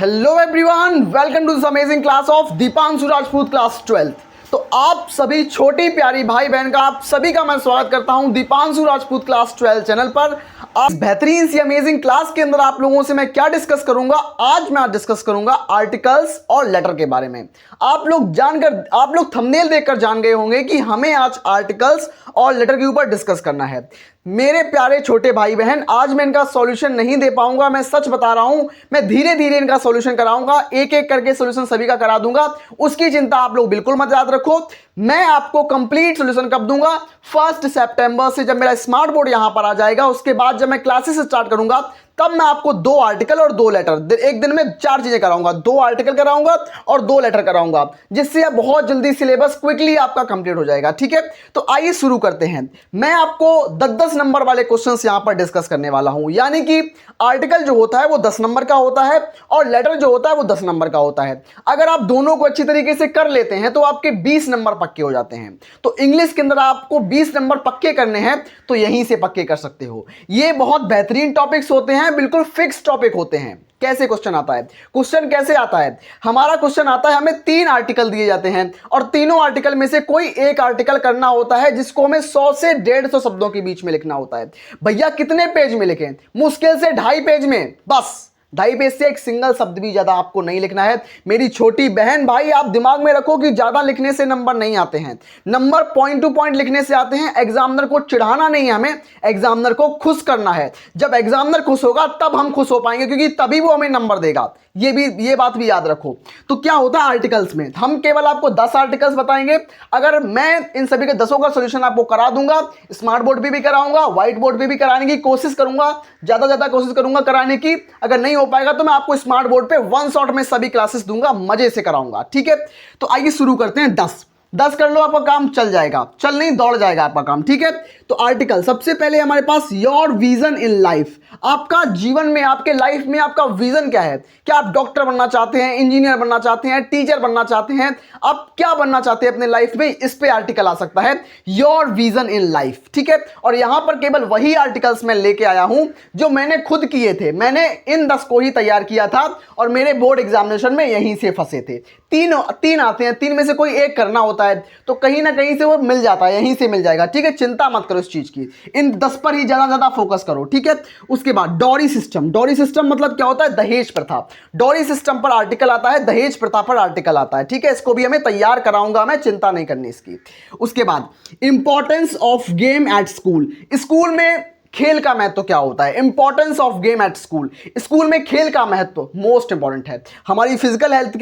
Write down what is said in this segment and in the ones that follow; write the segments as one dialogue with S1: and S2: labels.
S1: Hello everyone, welcome to this amazing class of Dipanshu Rajput class 12th। तो आप सभी छोटी प्यारी भाई बहन का आप सभी का मैं स्वागत करता हूं दीपांशु राजपूत क्लास 12 चैनल पर। आज बेहतरीन सी अमेजिंग क्लास के अंदर आप लोगों से मैं क्या डिस्कस करूंगा, आज मैं डिस्कस करूंगा आर्टिकल्स और लेटर के बारे में। आप लोग थंबनेल देखकर जान गए होंगे कि हमें आज आर्टिकल्स और लेटर के ऊपर डिस्कस करना है। मेरे प्यारे छोटे भाई बहन, आज मैं इनका सॉल्यूशन नहीं दे पाऊंगा, मैं सच बता रहा हूं। मैं धीरे धीरे इनका सॉल्यूशन कराऊंगा, एक एक करके सॉल्यूशन सभी का करा दूंगा, उसकी चिंता आप लोग बिल्कुल मत याद रखो। मैं आपको कंप्लीट सॉल्यूशन कब दूंगा? 1 सितंबर से जब मेरा स्मार्ट बोर्ड यहां पर आ जाएगा, उसके बाद जब मैं क्लासेस स्टार्ट करूंगा तब मैं आपको 2 आर्टिकल और 2 लेटर, एक दिन में 4 चीजें कराऊंगा। 2 आर्टिकल कराऊंगा और 2 लेटर कराऊंगा, जिससे आप बहुत जल्दी सिलेबस क्विकली आपका कंप्लीट हो जाएगा। ठीक है, तो आइए शुरू करते हैं। मैं आपको 10-10 नंबर वाले क्वेश्चंस यहां पर डिस्कस करने वाला हूं, यानी कि आर्टिकल जो होता है वो 10 नंबर का होता है और लेटर जो होता है वो 10 नंबर का होता है। अगर आप दोनों को अच्छी तरीके से कर लेते हैं तो आपके 20 नंबर पक्के हो जाते हैं। तो इंग्लिश के अंदर आपको 20 नंबर पक्के करने हैं तो यहीं से पक्के कर सकते हो। ये बहुत बेहतरीन टॉपिक्स होते हैं, बिल्कुल फिक्स टॉपिक होते हैं। कैसे क्वेश्चन आता है? क्वेश्चन कैसे आता है? हमारा क्वेश्चन आता है, हमें 3 आर्टिकल दिए जाते हैं और तीनों आर्टिकल में से कोई एक आर्टिकल करना होता है जिसको हमें 100 से 150 शब्दों के बीच में लिखना होता है। भैया कितने पेज में लिखें? मुश्किल से 2.5 पेज में, बस 2.5 पेज से एक सिंगल शब्द भी ज्यादा आपको नहीं लिखना है। मेरी छोटी बहन भाई, आप दिमाग में रखो कि ज्यादा लिखने से नंबर नहीं आते हैं, नंबर पॉइंट टू पॉइंट लिखने से आते हैं। एग्जामिनर को चिढ़ाना नहीं है हमें, एग्जामिनर को खुश करना है। जब एग्जामिनर खुश होगा तब हम खुश हो पाएंगे, क्योंकि तभी वो हमें नंबर देगा। ये बात भी याद रखो। तो क्या होता है आर्टिकल्स में, हम केवल आपको 10 आर्टिकल्स बताएंगे। अगर मैं इन सभी के 10 का सोल्यूशन आपको करा दूंगा, स्मार्ट बोर्ड पे भी कराऊंगा, व्हाइट बोर्ड पे भी कराने की कोशिश करूंगा, ज्यादा कोशिश करूंगा कराने की। अगर नहीं हो पाएगा तो मैं आपको स्मार्ट बोर्ड पे 1 शॉट में सभी क्लासेस दूंगा, मजे से कराऊंगा। ठीक है, तो आइए शुरू करते हैं। 10 कर लो, आपका काम चल जाएगा, चल नहीं दौड़ जाएगा आपका काम। ठीक है, तो आर्टिकल सबसे पहले हमारे पास योर विजन इन लाइफ। आपका जीवन में, आपके लाइफ में आपका विजन क्या है? क्या आप डॉक्टर बनना चाहते हैं, इंजीनियर बनना चाहते हैं, टीचर बनना चाहते हैं? आप क्या बनना चाहते हैं अपने लाइफ में? इस पे आर्टिकल आ सकता है, योर विजन इन लाइफ। ठीक है, और यहां पर केवल वही आर्टिकल्स मैं लेके आया हूं जो मैंने खुद किए थे। मैंने इन 10 को ही तैयार किया था और मेरे बोर्ड एग्जामिनेशन में यहीं से फंसे थे। तीन आते हैं, 3 में से कोई एक करना होता है तो कहीं ना कहीं से वो मिल जाता है, यहीं से मिल जाएगा। ठीक है, चिंता मत करो इस चीज की, इन 10 पर ही ज्यादा फोकस करो। ठीक है, उसके बाद डॉरी सिस्टम। डॉरी सिस्टम मतलब क्या होता है? दहेज प्रथा। डॉरी सिस्टम पर आर्टिकल आता है, दहेज प्रथा पर आर्टिकल आता है। ठीक है, इसको भी हमें तैयार कराऊंगा मैं, चिंता नहीं करनी इसकी। उसके बाद importance of game at school. School में खेल का महत्व क्या होता है? Importance of game at school. School में खेल का महत्व मोस्ट इंपॉर्टेंट है। हमारी फिजिकल हेल्थ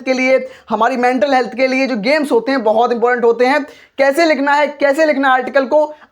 S1: के लिए, हमारी मेंटल हेल्थ के लिए जो गेम्स होते हैं बहुत इंपॉर्टेंट होते हैं। कैसे लिखना है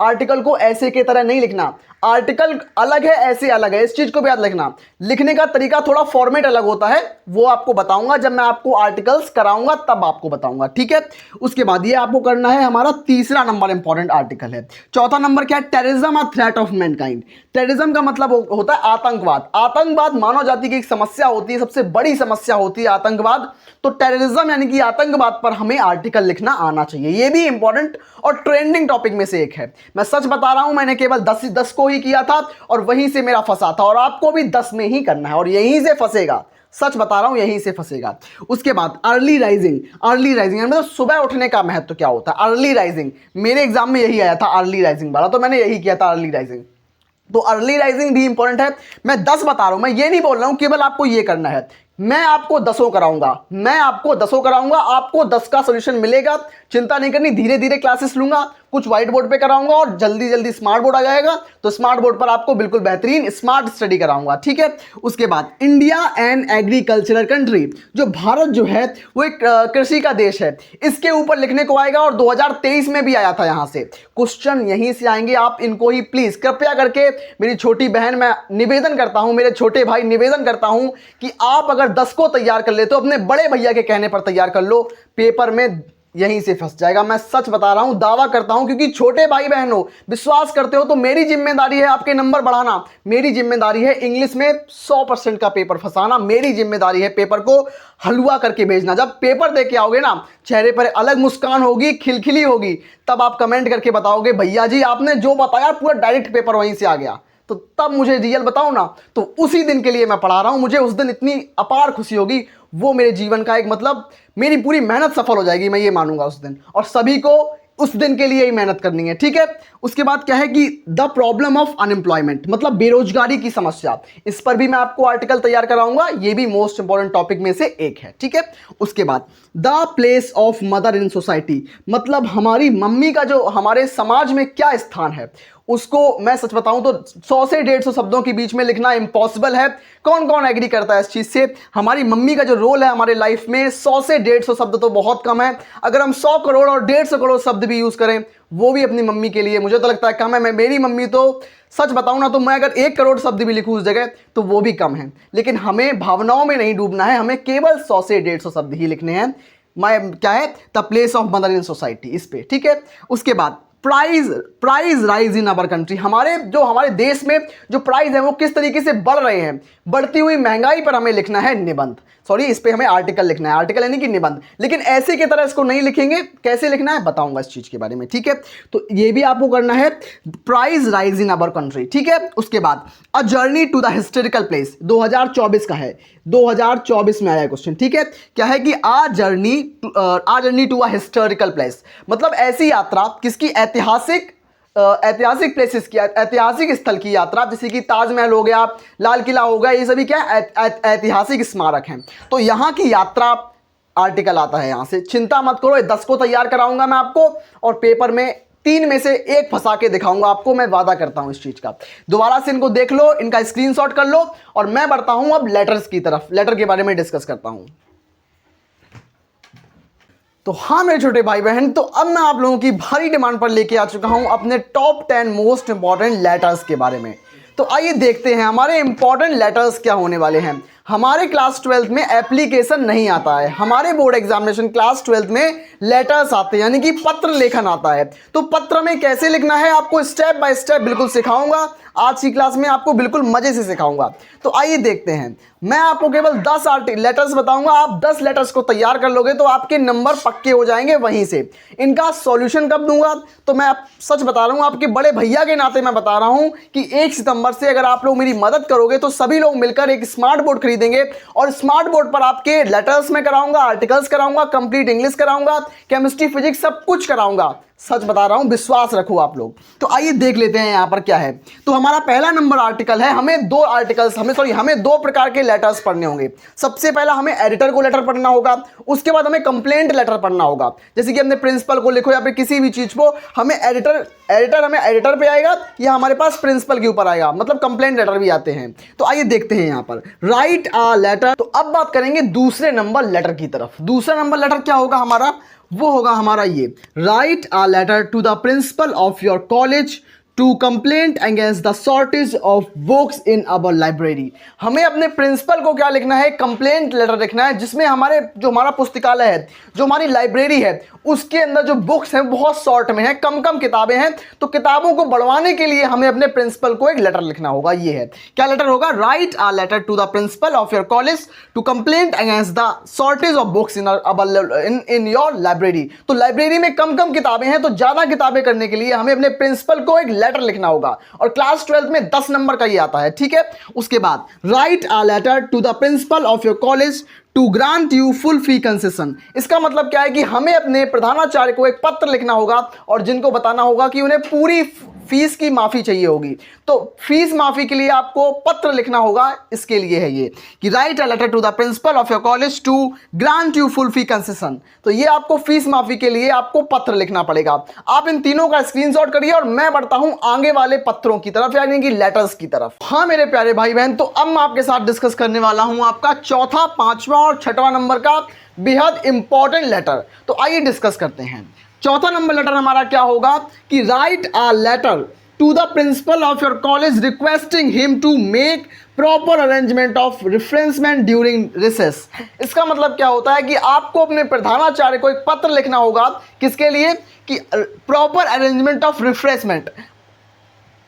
S1: आर्टिकल को ऐसे के तरह नहीं लिखना। आर्टिकल अलग है, ऐसे अलग है, इस चीज को भी याद रखना। लिखने का तरीका थोड़ा फॉर्मेट अलग होता है, वो आपको बताऊंगा जब मैं आपको आर्टिकल्स कराऊंगा, तब आपको बताऊंगा। ठीक है, उसके बाद ये आपको करना है, हमारा तीसरा नंबर इंपॉर्टेंट आर्टिकल है। चौथा नंबर क्या है? Terrorism a threat of Mankind. Terrorism का मतलब होता है आतंकवाद। आतंकवाद मानव जाति की एक समस्या होती है, सबसे बड़ी समस्या होती है आतंकवाद। तो टेररिज्म यानी कि आतंकवाद पर हमें आर्टिकल लिखना आना चाहिए। ये भी इंपॉर्टेंट और ट्रेंडिंग टॉपिक में से एक है। मैं सच बता रहा हूं, मैंने केवल 10 को ही किया था और वहीं से मेरा फंसा था, और आपको भी 10 में ही करना है और यहीं से फंसेगा। सच बता रहा हूं, यहीं से फंसेगा। उसके बाद अर्ली राइजिंग मतलब सुबह उठने का महत्व क्या होता है? अर्ली राइजिंग मेरे एग्जाम में यही आया था, अर्ली राइजिंग वाला, तो मैंने यही किया था, अर्ली राइजिंग। तो अर्ली राइजिंग भी इंपॉर्टेंट है। मैं 10 बता रहा हूं, मैं ये नहीं बोल रहा हूं केवल आपको ये करना है। मैं आपको 10 कराऊंगा, आपको 10 का सॉल्यूशन मिलेगा, चिंता नहीं करनी। धीरे धीरे क्लासेस लूंगा, कुछ व्हाइट बोर्ड पे कराऊंगा और जल्दी स्मार्ट बोर्ड आ जाएगा, तो स्मार्ट बोर्ड पर आपको बिल्कुल बेहतरीन स्मार्ट स्टडी कराऊंगा। ठीक है, उसके बाद इंडिया एंड एग्रीकल्चरल कंट्री। जो भारत जो है वो एक कृषि का देश है, इसके ऊपर लिखने को आएगा और 2023 में भी आया था। यहां से क्वेश्चन यहीं से आएंगे, आप इनको ही प्लीज कृपया करके, मेरी छोटी बहन मैं निवेदन करता हूं, मेरे छोटे भाई निवेदन करता हूं कि आप अगर 10 को तैयार कर लेते हो, अपने बड़े भैया के कहने पर तैयार कर लो, पेपर में यहीं से फंस जाएगा। मैं सच बता रहा हूं, दावा करता हूं, क्योंकि छोटे भाई बहनों विश्वास करते हो तो मेरी जिम्मेदारी है आपके नंबर बढ़ाना, मेरी जिम्मेदारी है इंग्लिश में 100% का पेपर फंसाना, मेरी जिम्मेदारी है पेपर को हलवा करके भेजना। जब पेपर दे के आओगे ना, चेहरे पर अलग मुस्कान होगी, खिलखिली होगी, तब आप कमेंट करके बताओगे भैया जी आपने जो बताया पूरा डायरेक्ट पेपर वहीं से आ गया। तो तब मुझे रियल बताओ ना, तो उसी दिन के लिए मैं पढ़ा रहा हूं। मुझे उस दिन इतनी अपार खुशी होगी, वो मेरे जीवन का एक मतलब मेरी पूरी मेहनत सफल हो जाएगी, मैं ये मानूंगा उस दिन। और सभी को उस दिन के लिए ही मेहनत करनी है, ठीक है। उसके बाद क्या है कि द प्रॉब्लम ऑफ अनएम्प्लॉयमेंट, मतलब बेरोजगारी की समस्या। इस पर भी मैं आपको आर्टिकल तैयार कराऊंगा, ये भी मोस्ट इंपॉर्टेंट टॉपिक में से एक है, ठीक है। उसके बाद the place of mother in society, मतलब हमारी मम्मी का जो हमारे समाज में क्या स्थान है, उसको मैं सच बताऊं तो 100 से 150 शब्दों के बीच में लिखना इम्पॉसिबल है। कौन कौन एग्री करता है इस चीज से? हमारी मम्मी का जो रोल है हमारे लाइफ में, 100 से 150 शब्द तो बहुत कम है। अगर हम 100 करोड़ और 150 करोड़ शब्द भी यूज करें, वो भी अपनी मम्मी के लिए मुझे तो लगता है कम है। मेरी मम्मी तो सच बताऊं ना, तो मैं अगर 1 करोड़ शब्द भी लिखूं उस जगह, तो वो भी कम है। लेकिन हमें भावनाओं में नहीं डूबना है, हमें केवल 100 से 150 शब्द ही लिखने हैं। क्या है? The place of mother in society, इस पे, ठीक है। उसके बाद price rise in our country, हमारे देश में जो प्राइस है वो किस तरीके से बढ़ रहे हैं, बढ़ती हुई महंगाई पर हमें लिखना है निबंध। सॉरी, इस पे हमें आर्टिकल लिखना है, आर्टिकल यानी कि निबंध। लेकिन ऐसे की तरह इसको नहीं लिखेंगे, कैसे लिखना है बताऊंगा इस चीज के बारे में, ठीक है। तो ये भी आपको करना है, price rise in our country, ठीक है। उसके बाद a journey to the historical place, 2024 का है, 2024 में आया क्वेश्चन, ठीक है। क्या है कि a journey to a historical place, मतलब ऐसी यात्रा किसकी? ऐतिहासिक प्लेसेस की, ऐतिहासिक स्थल की यात्रा, जैसे कि ताजमहल हो गया, लाल किला हो गया, ये सभी क्या है? ऐतिहासिक स्मारक हैं। तो यहाँ की यात्रा आर्टिकल आता है यहाँ से। चिंता मत करो, 10 को तैयार कराऊंगा मैं आपको, और पेपर में 3 में से 1 फंसा के दिखाऊंगा आपको, मैं वादा करता हूं इस चीज का। दोबारा से इनको देख लो, इनका स्क्रीनशॉट कर लो, और मैं बढ़ता हूं अब लेटर्स की तरफ, लेटर के बारे में डिस्कस करता हूं। तो हाँ मेरे छोटे भाई बहन, तो अब मैं आप लोगों की भारी डिमांड पर लेके आ चुका हूं अपने टॉप 10 मोस्ट इंपॉर्टेंट लेटर्स के बारे में। तो आइए देखते हैं हमारे इंपॉर्टेंट लेटर्स क्या होने वाले हैं। हमारे क्लास 12th में एप्लीकेशन नहीं आता है, हमारे बोर्ड एग्जामिनेशन क्लास 12th में लेटर्स आते हैं, यानी कि पत्र लेखन आता है। तो पत्र में कैसे लिखना है आपको स्टेप बाय स्टेप बिल्कुल सिखाऊंगा, आज की क्लास में आपको बिल्कुल मजे से सिखाऊंगा। तो आइए देखते हैं, मैं आपको केवल 10 लेटर्स बताऊंगा, आप 10 लेटर्स को तैयार कर लोगे तो आपके नंबर पक्के हो जाएंगे वहीं से। इनका सॉल्यूशन कब दूंगा? तो मैं सच बता रहा हूं, आपके बड़े भैया के नाते मैं बता रहा हूं कि 1 सितंबर से अगर आप लोग मेरी मदद करोगे तो सभी लोग मिलकर एक स्मार्ट बोर्ड खरीदेंगे, और स्मार्ट बोर्ड पर आपके लेटर्स में कराऊंगा, आर्टिकल्स कराऊंगा, कंप्लीट इंग्लिश कराऊंगा, केमिस्ट्री फिजिक्स सब कुछ कराऊंगा। सच बता रहा हूं, विश्वास रखो आप लोग। तो आइए देख लेते हैं यहां पर क्या है। तो हमारा पहला नंबर आर्टिकल है, हमें 2 प्रकार के लेटर्स पढ़ने होंगे। सबसे पहला हमें एडिटर को लेटर पढ़ना होगा, उसके बाद हमें कंप्लेंट लेटर पढ़ना होगा, जैसे कि हमने प्रिंसिपल को लिखो या फिर किसी भी चीज को, हमें एडिटर पे आएगा या हमारे पास प्रिंसिपल के ऊपर आएगा, मतलब कंप्लेंट लेटर भी आते हैं। तो आइए देखते हैं यहां पर राइट अ लेटर। तो अब बात करेंगे दूसरे नंबर लेटर की तरफ। दूसरा नंबर लेटर क्या होगा हमारा? वो होगा हमारा ये, write a letter to the principal of your college to complaint against the shortage of books in our library. हमें अपने प्रिंसिपल को क्या लिखना है? कंप्लेंट लेटर लिखना है, जिसमें हमारा पुस्तकालय है, जो हमारी लाइब्रेरी है, उसके अंदर जो बुक्स हैं बहुत शॉर्ट में है, कम किताबें हैं। तो किताबों को बढ़वाने के लिए हमें अपने प्रिंसिपल को एक लेटर लिखना होगा। ये है, क्या लेटर होगा? Write a letter to the principal of your college to complaint against the shortage of books in your library. तो लाइब्रेरी में कम किताबें हैं, तो ज्यादा किताबें करने के लिए हमें अपने प्रिंसिपल को एक लेटर लिखना होगा, और क्लास 12th में 10 नंबर का ये आता है, ठीक है। उसके बाद write a letter to the principal of your college to grant you full fee concession. इसका मतलब क्या है कि हमें अपने प्रधानाचार्य को एक पत्र लिखना होगा और जिनको बताना होगा कि उन्हें पूरी फीस की माफी चाहिए होगी। तो फीस माफी के लिए आपको पत्र लिखना होगा, इसके लिए है ये कि write a letter to the principal of your college to grant you full fee concession. तो ये आपको फीस माफी के लिए आपको पत्र लिखना पड़ेगा। आप इन तीनों का स्क्रीनशॉट करिए और मैं बढ़ता हूं आगे वाले पत्रों की तरफ, यानी कि लेटर्स की तरफ। हाँ मेरे प्यारे भाई बहन, तो अब मैं आपके साथ डिस्कस करने वाला हूं आपका चौथा, पांचवा और छठवां नंबर का बेहद इंपॉर्टेंट लेटर। तो आइए डिस्कस करते हैं। चौथा नंबर लेटर हमारा क्या होगा कि write a letter to the principal of your college requesting him to make proper arrangement of refreshment during recess. इसका मतलब क्या होता है कि आपको अपने प्रधानाचार्य को एक पत्र लिखना होगा, किसके लिए? कि proper arrangement of refreshment,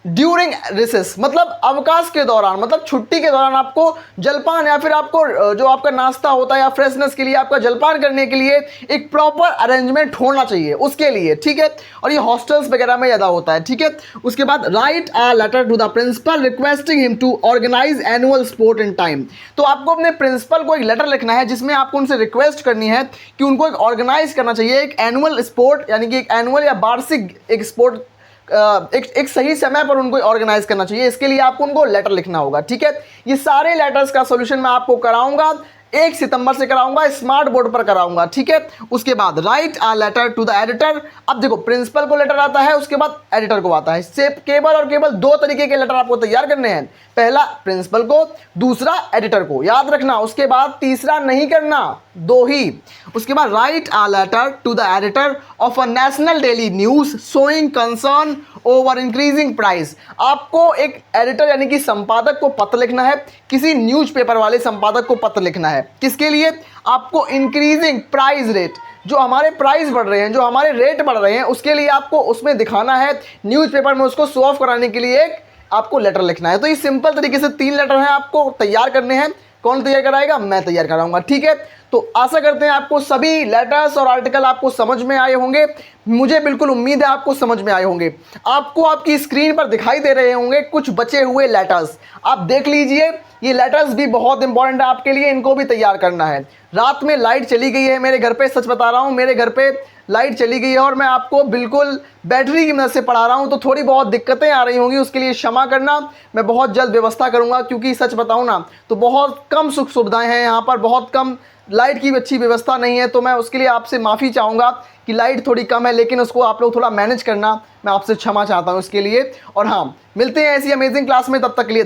S1: during recess मतलब अवकाश के दौरान, मतलब छुट्टी के दौरान आपको जलपान या फिर आपको जो आपका नाश्ता होता है या फ्रेशनेस के लिए आपका जलपान करने के लिए एक प्रॉपर अरेंजमेंट होना चाहिए उसके लिए, ठीक है। और ये हॉस्टल्स वगैरह में ज़्यादा होता है, ठीक है। उसके बाद write a letter to the principal requesting him to organise annual sport in time. तो आपको अपने प्रिंसिपल को एक लेटर लिखना है जिसमें आपको उनसे रिक्वेस्ट करनी है कि उनको एक ऑर्गेनाइज करना चाहिए एक एनुअल स्पोर्ट, यानी कि एक एनुअल या वार्षिक एक स्पोर्ट एक सही समय पर उनको ऑर्गेनाइज करना चाहिए। इसके लिए आपको उनको लेटर लिखना होगा, ठीक है। ये सारे लेटर्स का सॉल्यूशन मैं आपको कराऊंगा 1 सितंबर से कराऊंगा, स्मार्ट बोर्ड पर कराऊंगा, ठीक है। उसके बाद write a letter to the editor. अब देखो प्रिंसिपल को लेटर आता है, उसके बाद एडिटर को आता है। इससे केवल और केवल 2 तरीके के लेटर आपको तैयार करने हैं, पहला प्रिंसिपल को, दूसरा एडिटर को, याद रखना। उसके बाद तीसरा नहीं करना, 2 ही। उसके बाद write a letter to the editor of a national daily news showing concern over increasing price. आपको एक एडिटर यानी कि संपादक को पत्र लिखना है, किसी न्यूज़पेपर वाले संपादक को पत्र लिखना है। किसके लिए? आपको इंक्रीजिंग प्राइस रेट, जो हमारे प्राइस बढ़ रहे हैं, जो हमारे रेट बढ़ रहे हैं, उसके लिए आपको उसमें दिखाना है, न्यूज़पेपर में उसको शो ऑफ कराने के लिए एक आपको लेटर लिखना है। तो ये सिंपल तरीके से 3 लेटर हैं आपको तैयार करने हैं। कौन तैयार कराएगा? मैं तैयार कराऊंगा, ठीक है। तो आशा करते हैं आपको सभी लेटर्स और आर्टिकल आपको समझ में आए होंगे। मुझे बिल्कुल उम्मीद है आपको समझ में आए होंगे। आपको आपकी स्क्रीन पर दिखाई दे रहे होंगे कुछ बचे हुए लेटर्स, आप देख लीजिए। ये लेटर्स भी बहुत इंपॉर्टेंट है आपके लिए, इनको भी तैयार करना है। रात में लाइट चली गई है मेरे घर पे, सच बता रहा हूँ, मेरे घर पे लाइट चली गई है और मैं आपको बिल्कुल बैटरी की मदद से पढ़ा रहा हूँ, तो थोड़ी बहुत दिक्कतें आ रही होंगी, उसके लिए क्षमा करना। मैं बहुत जल्द व्यवस्था करूँगा, क्योंकि सच बताऊँ ना तो बहुत कम सुख सुविधाएं हैं यहाँ पर, बहुत कम लाइट की अच्छी व्यवस्था नहीं है। तो मैं उसके लिए आपसे माफ़ी चाहूँगा कि लाइट थोड़ी कम है, लेकिन उसको आप लोग थोड़ा मैनेज करना, मैं आपसे क्षमा चाहता हूँ इसके लिए। और हाँ, मिलते हैं ऐसी अमेजिंग क्लास में, तब तक के लिए